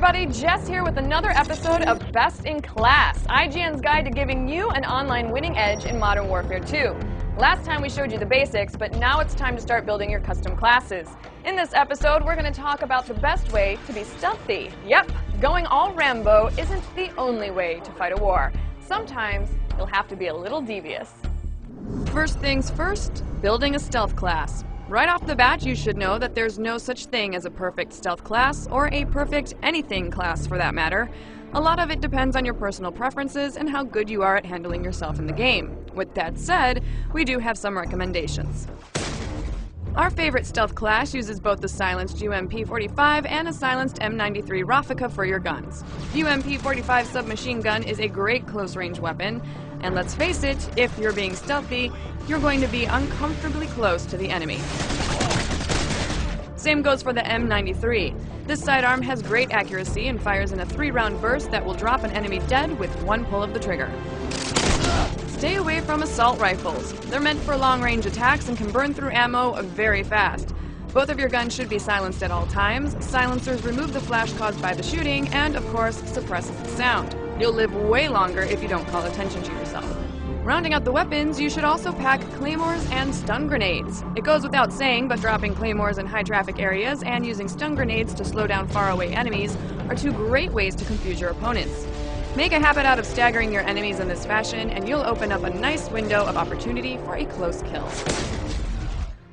everybody, Jess here with another episode of Best in Class, IGN's guide to giving you an online winning edge in Modern Warfare 2. Last time we showed you the basics, but now it's time to start building your custom classes. In this episode, we're going to talk about the best way to be stealthy. Yep, going all Rambo isn't the only way to fight a war. Sometimes you'll have to be a little devious. First things first, building a stealth class. Right off the bat, you should know that there's no such thing as a perfect stealth class, or a perfect anything class for that matter. A lot of it depends on your personal preferences and how good you are at handling yourself in the game. With that said, we do have some recommendations. Our favorite stealth class uses both the silenced UMP-45 and a silenced M93 Rafika for your guns. The UMP-45 submachine gun is a great close-range weapon, and let's face it, if you're being stealthy, you're going to be uncomfortably close to the enemy. Same goes for the M93. This sidearm has great accuracy and fires in a 3-round burst that will drop an enemy dead with one pull of the trigger. Stay away from assault rifles. They're meant for long-range attacks and can burn through ammo very fast. Both of your guns should be silenced at all times. Silencers remove the flash caused by the shooting and, of course, suppresses the sound. You'll live way longer if you don't call attention to yourself. Rounding out the weapons, you should also pack claymores and stun grenades. It goes without saying, but dropping claymores in high-traffic areas and using stun grenades to slow down faraway enemies are two great ways to confuse your opponents. Make a habit out of staggering your enemies in this fashion, and you'll open up a nice window of opportunity for a close kill.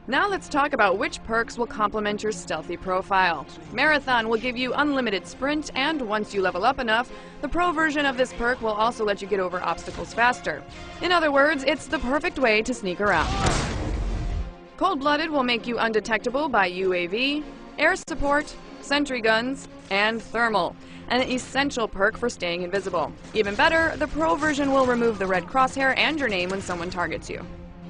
Now let's talk about which perks will complement your stealthy profile. Marathon will give you unlimited sprint, and once you level up enough, the pro version of this perk will also let you get over obstacles faster. In other words, it's the perfect way to sneak around. Cold-blooded will make you undetectable by UAV, air support, sentry guns, and thermal, an essential perk for staying invisible. Even better, the pro version will remove the red crosshair and your name when someone targets you.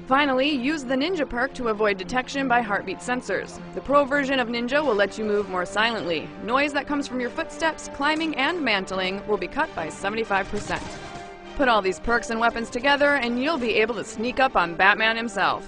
Finally, use the Ninja perk to avoid detection by heartbeat sensors. The pro version of Ninja will let you move more silently. Noise that comes from your footsteps, climbing, and mantling will be cut by 75%. Put all these perks and weapons together, and you'll be able to sneak up on Batman himself.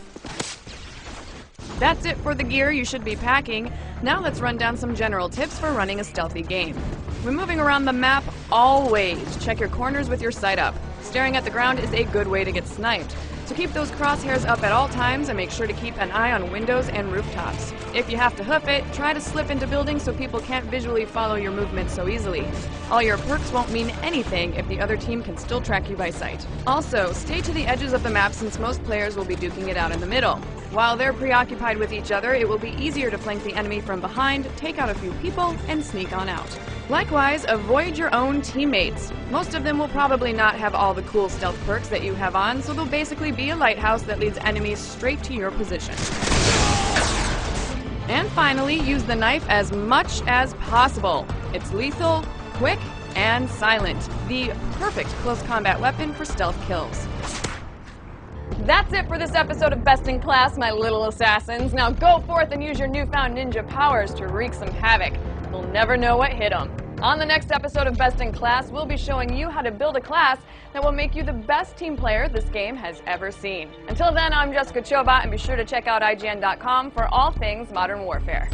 That's it for the gear you should be packing. Now let's run down some general tips for running a stealthy game. When moving around the map, always check your corners with your sight up. Staring at the ground is a good way to get sniped. So keep those crosshairs up at all times and make sure to keep an eye on windows and rooftops. If you have to hoof it, try to slip into buildings so people can't visually follow your movement so easily. All your perks won't mean anything if the other team can still track you by sight. Also, stay to the edges of the map since most players will be duking it out in the middle. While they're preoccupied with each other, it will be easier to flank the enemy from behind, take out a few people, and sneak on out. Likewise, avoid your own teammates. Most of them will probably not have all the cool stealth perks that you have on, so they'll basically be a lighthouse that leads enemies straight to your position. And finally, use the knife as much as possible. It's lethal, quick, and silent. The perfect close combat weapon for stealth kills. That's it for this episode of Best in Class, my little assassins. Now go forth and use your newfound ninja powers to wreak some havoc. You'll never know what hit them. On the next episode of Best in Class, we'll be showing you how to build a class that will make you the best team player this game has ever seen. Until then, I'm Jessica Chobot, and be sure to check out IGN.com for all things Modern Warfare.